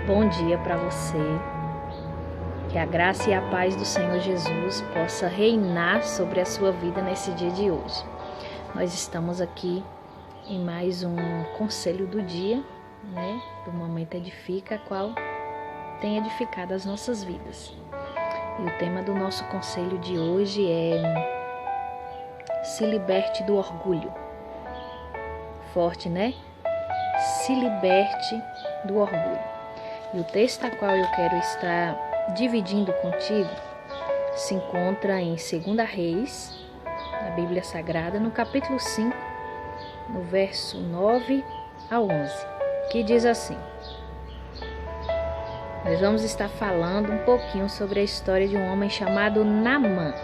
Bom dia para você. Que a graça e a paz do Senhor Jesus possa reinar sobre a sua vida nesse dia de hoje. Nós estamos aqui em mais um conselho do dia, do Momento Edifica, a qual tem edificado as nossas vidas. E o tema do nosso conselho de hoje é se liberte do orgulho. Forte, né? Se liberte do orgulho. E o texto a qual eu quero estar dividindo contigo se encontra em 2 Reis, na Bíblia Sagrada, no capítulo 5, no verso 9 a 11, que diz assim: nós vamos estar falando um pouquinho sobre a história de um homem chamado Naamã.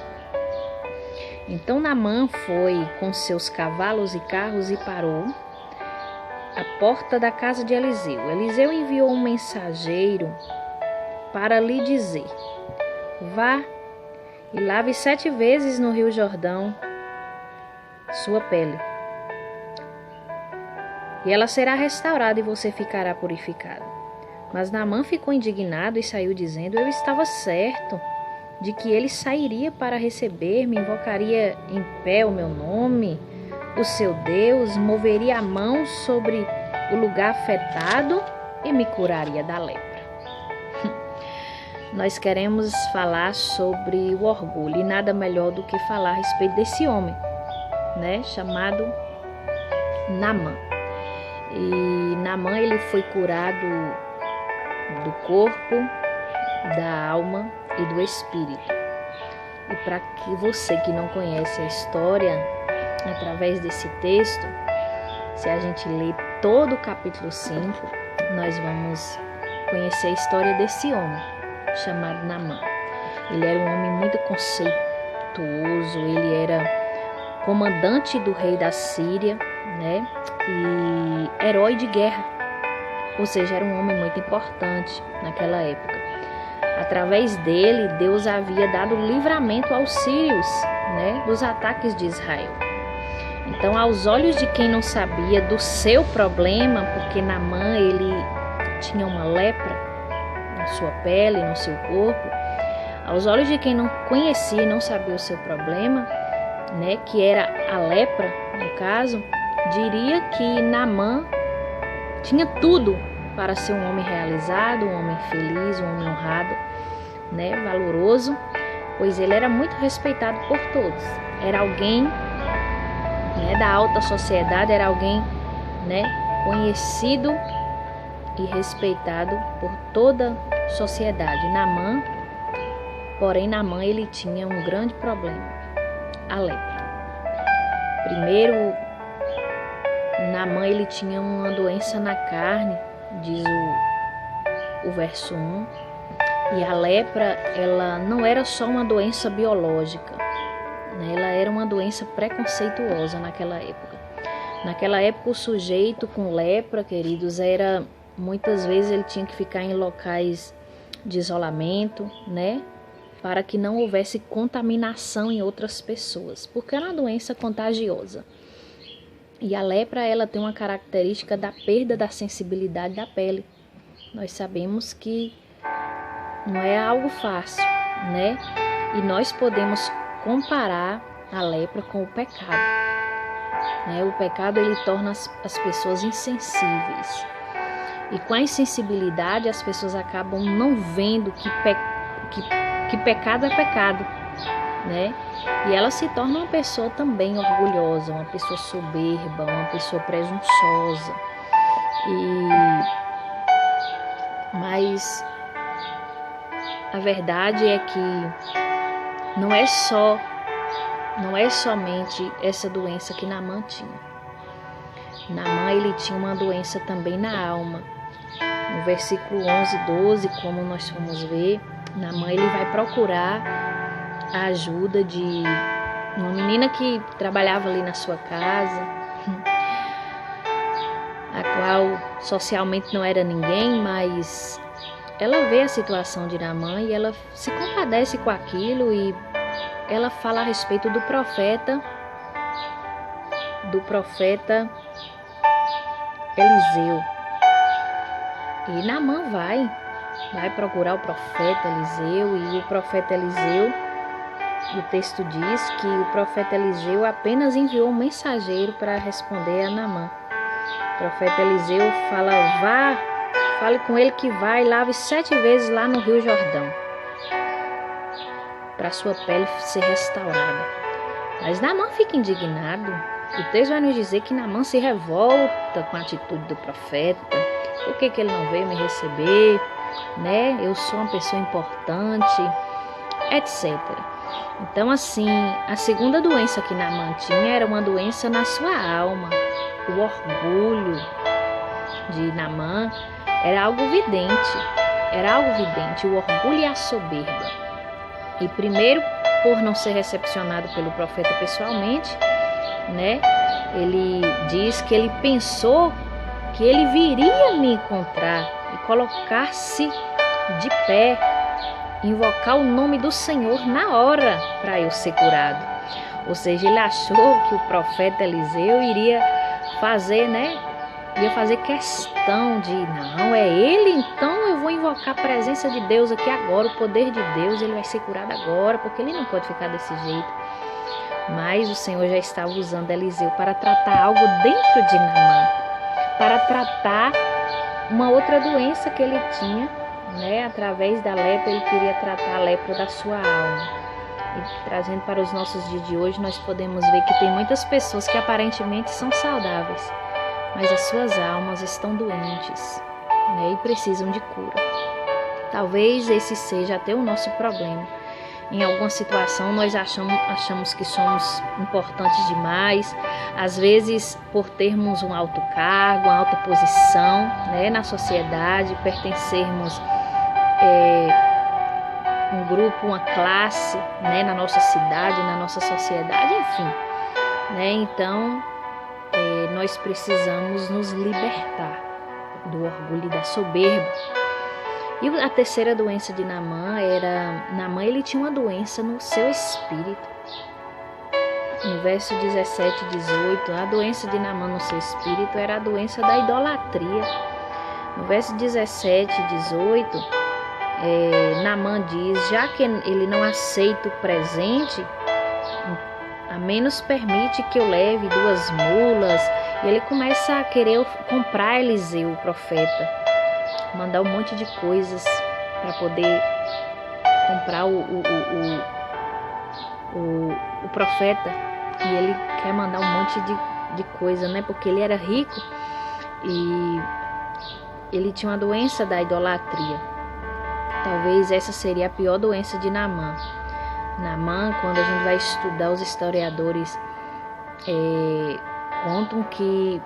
Então Naamã foi com seus cavalos e carros e parou à porta da casa de Eliseu. Eliseu enviou um mensageiro para lhe dizer: vá e lave 7 vezes no rio Jordão sua pele, e ela será restaurada e você ficará purificado. Mas Naamã ficou indignado e saiu dizendo: eu estava certo de que ele sairia para receber-me, invocaria em pé o meu nome, o seu Deus, moveria a mão sobre o lugar afetado e me curaria da lepra. Nós queremos falar sobre o orgulho, e nada melhor do que falar a respeito desse homem, chamado Naamã. E Naamã, ele foi curado do corpo, da alma e do espírito. E para que você que não conhece a história, através desse texto, se a gente ler todo o capítulo 5, nós vamos conhecer a história desse homem chamado Naamã. Ele era um homem muito conceituoso, ele era comandante do rei da Síria, e herói de guerra, ou seja, era um homem muito importante naquela época. Através dele, Deus havia dado livramento aos sírios, dos ataques de Israel. Então, aos olhos de quem não sabia do seu problema, porque Naamã, ele tinha uma lepra na sua pele, no seu corpo, aos olhos de quem não conhecia e não sabia o seu problema, que era a lepra, no caso, diria que Naamã tinha tudo para ser um homem realizado, um homem feliz, um homem honrado, valoroso, pois ele era muito respeitado por todos. Era alguém da alta sociedade, era alguém conhecido e respeitado por toda a sociedade. Naamã, ele tinha um grande problema, a lepra. Primeiro, Naamã, ele tinha uma doença na carne, diz o verso 1, e a lepra, ela não era só uma doença biológica, ela era uma doença preconceituosa naquela época. Naquela época, o sujeito com lepra, queridos, muitas vezes ele tinha que ficar em locais de isolamento, para que não houvesse contaminação em outras pessoas, porque era uma doença contagiosa. E a lepra, ela tem uma característica da perda da sensibilidade da pele. Nós sabemos que não é algo fácil, E nós podemos comparar a lepra com o pecado. O pecado, ele torna as pessoas insensíveis. E com a insensibilidade, as pessoas acabam não vendo que pecado é pecado, E ela se torna uma pessoa também orgulhosa, uma pessoa soberba, uma pessoa presunçosa. Mas a verdade é que não é somente essa doença que Naamã tinha. Naamã, ele tinha uma doença também na alma. No versículo 11 e 12, como nós vamos ver, Naamã, ele vai procurar a ajuda de uma menina que trabalhava ali na sua casa, a qual socialmente não era ninguém, mas ela vê a situação de Naamã e ela se compadece com aquilo, e ela fala a respeito do profeta Eliseu. E Naamã vai procurar o profeta Eliseu, e o profeta Eliseu, o texto diz que o profeta Eliseu apenas enviou um mensageiro para responder a Naamã. O profeta Eliseu fala: vá, fale com ele que vai e lave 7 vezes lá no Rio Jordão, para sua pele ser restaurada. Mas Naamã fica indignado. O texto vai nos dizer que Naamã se revolta com a atitude do profeta. Por que ele não veio me receber? Né? Eu sou uma pessoa importante, etc. Então, assim, a segunda doença que Naamã tinha era uma doença na sua alma. O orgulho de Naamã era algo evidente. O orgulho e a soberba. E primeiro, por não ser recepcionado pelo profeta pessoalmente, né? Ele diz que ele pensou que ele viria me encontrar e colocar-se de pé, invocar o nome do Senhor na hora para eu ser curado. Ou seja, ele achou que o profeta Eliseu iria fazer, né? Ia fazer questão de, não, é ele, então eu vou invocar a presença de Deus aqui agora, o poder de Deus, ele vai ser curado agora, porque ele não pode ficar desse jeito. Mas o Senhor já estava usando Eliseu para tratar algo dentro de Naamã, para tratar uma outra doença que ele tinha, né? Através da lepra, ele queria tratar a lepra da sua alma. E trazendo para os nossos dias de hoje, nós podemos ver que tem muitas pessoas que aparentemente são saudáveis, mas as suas almas estão doentes, né? E precisam de cura. Talvez esse seja até o nosso problema. Em alguma situação nós achamos que somos importantes demais, às vezes por termos um alto cargo, uma alta posição, né, na sociedade, pertencermos um grupo, uma classe, né, na nossa cidade, na nossa sociedade, enfim, né? Então nós precisamos nos libertar do orgulho e da soberba. E a terceira doença de Naamã ele tinha uma doença no seu espírito. No verso 17 e 18, a doença de Naamã no seu espírito era a doença da idolatria. No verso 17 e 18, Naamã diz: já que ele não aceita o presente, a menos permite que eu leve 2 mulas. E ele começa a querer comprar Eliseu, o profeta, mandar um monte de coisas para poder comprar o profeta. E ele quer mandar um monte de coisa, né? Porque ele era rico e ele tinha uma doença da idolatria. Talvez essa seria a pior doença de Naamã. Naamã, quando a gente vai estudar, os historiadores contam que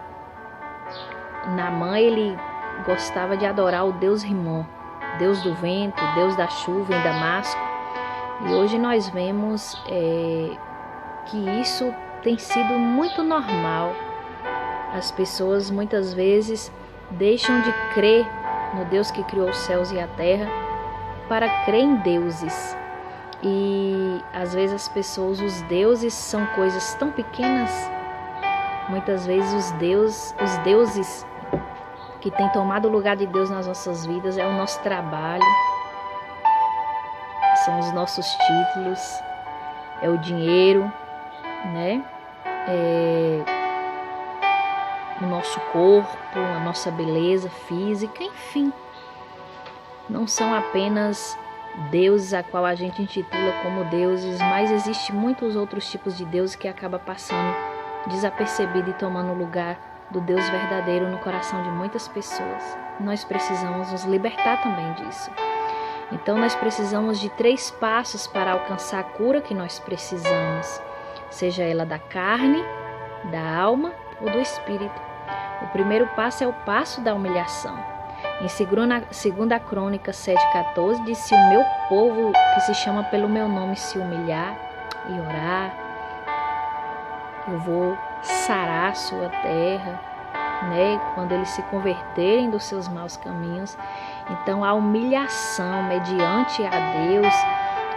Naamã, ele gostava de adorar o deus Rimon, deus do vento, deus da chuva em Damasco. E hoje nós vemos que isso tem sido muito normal. As pessoas muitas vezes deixam de crer no Deus que criou os céus e a terra para crer em deuses. E às vezes as pessoas, os deuses são coisas tão pequenas. Muitas vezes os deuses que têm tomado o lugar de Deus nas nossas vidas é o nosso trabalho, são os nossos títulos, é o dinheiro, né? O nosso corpo, a nossa beleza física, enfim. Não são apenas deuses a qual a gente intitula como deuses, mas existem muitos outros tipos de deuses que acabam passando desapercebido e tomando o lugar do Deus verdadeiro no coração de muitas pessoas. Nós precisamos nos libertar também disso. Então nós precisamos de 3 passos para alcançar a cura que nós precisamos, seja ela da carne, da alma ou do espírito. O primeiro passo é o passo da humilhação. Em 2 Crônicas 7,14 diz: se o meu povo, que se chama pelo meu nome, se humilhar e orar, eu vou sarar a sua terra, né? Quando eles se converterem dos seus maus caminhos. Então a humilhação mediante a Deus,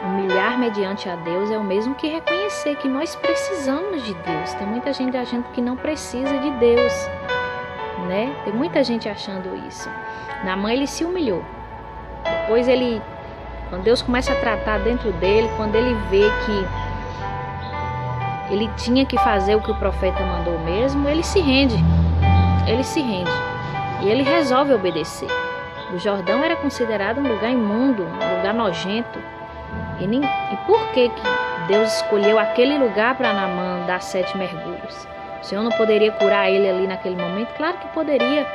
humilhar mediante a Deus é o mesmo que reconhecer que nós precisamos de Deus. Tem muita gente achando que não precisa de Deus, né? Tem muita gente achando isso. Naamã, ele se humilhou. Depois quando Deus começa a tratar dentro dele, quando ele vê que ele tinha que fazer o que o profeta mandou mesmo, ele se rende. Ele se rende. E ele resolve obedecer. O Jordão era considerado um lugar imundo, um lugar nojento. E por que Deus escolheu aquele lugar para Naamã dar 7 mergulhos? O Senhor não poderia curar ele ali naquele momento? Claro que poderia,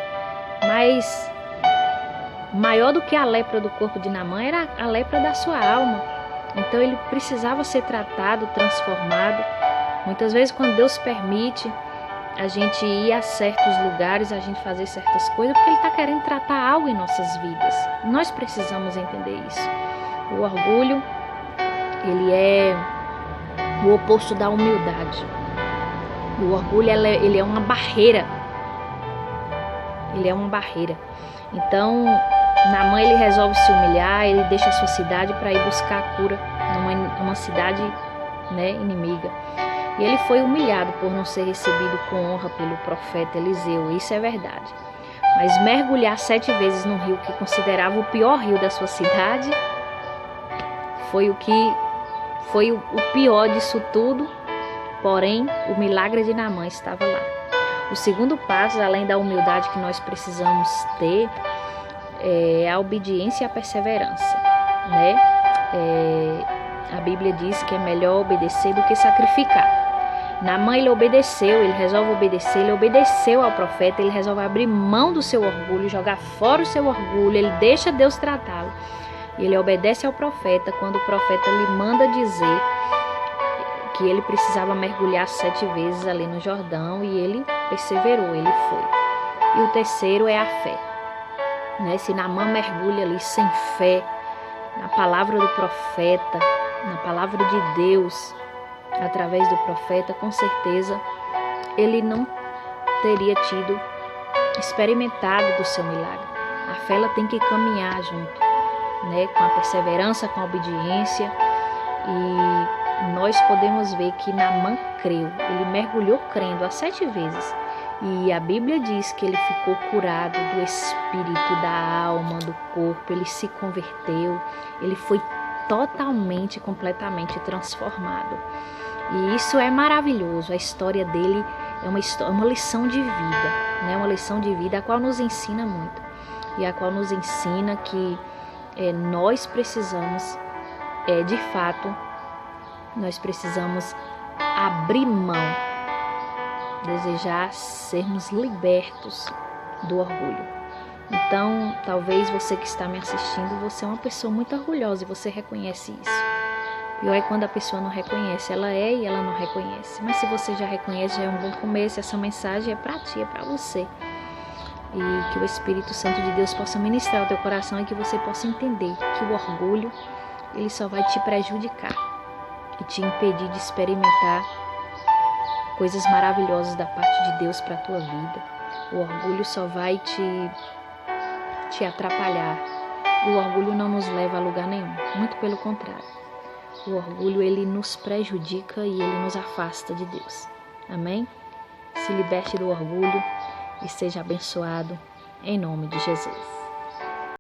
mas maior do que a lepra do corpo de Naamã era a lepra da sua alma. Então ele precisava ser tratado, transformado. Muitas vezes, quando Deus permite a gente ir a certos lugares, a gente fazer certas coisas, porque Ele está querendo tratar algo em nossas vidas. Nós precisamos entender isso. O orgulho, ele é o oposto da humildade. O orgulho, ele é uma barreira. Ele é uma barreira. Então, Naamã, ele resolve se humilhar, ele deixa a sua cidade para ir buscar a cura numa cidade, né, inimiga. E ele foi humilhado por não ser recebido com honra pelo profeta Eliseu, isso é verdade. Mas mergulhar 7 vezes num rio que considerava o pior rio da sua cidade, foi o pior disso tudo, porém o milagre de Naamã estava lá. O segundo passo, além da humildade que nós precisamos ter, é a obediência e a perseverança, né? A Bíblia diz que é melhor obedecer do que sacrificar. Naamã, ele obedeceu, ele resolve obedecer, ele obedeceu ao profeta, ele resolve abrir mão do seu orgulho, jogar fora o seu orgulho, ele deixa Deus tratá-lo. E ele obedece ao profeta quando o profeta lhe manda dizer que ele precisava mergulhar 7 vezes ali no Jordão, e ele perseverou, ele foi. E o terceiro é a fé. Né? Se Naamã mergulha ali sem fé, na palavra do profeta, na palavra de Deus, através do profeta, com certeza ele não teria experimentado do seu milagre. A fé, ela tem que caminhar junto, né, com a perseverança, com a obediência. E nós podemos ver que Naamã creu, ele mergulhou crendo as 7 vezes. E a Bíblia diz que ele ficou curado do espírito, da alma, do corpo, ele se converteu, ele foi totalmente, completamente transformado. E isso é maravilhoso. A história dele é uma lição de vida, né? Uma lição de vida a qual nos ensina muito, e a qual nos ensina que nós precisamos, de fato, nós precisamos abrir mão, desejar sermos libertos do orgulho. Então, talvez você que está me assistindo, você é uma pessoa muito orgulhosa e você reconhece isso. Pior é quando a pessoa não reconhece, ela é e ela não reconhece. Mas se você já reconhece, já é um bom começo. Essa mensagem é para ti, é para você. E que o Espírito Santo de Deus possa ministrar o teu coração e que você possa entender que o orgulho, ele só vai te prejudicar e te impedir de experimentar coisas maravilhosas da parte de Deus para a tua vida. O orgulho só vai te atrapalhar. O orgulho não nos leva a lugar nenhum, muito pelo contrário. O orgulho, ele nos prejudica e ele nos afasta de Deus. Amém? Se liberte do orgulho e seja abençoado em nome de Jesus.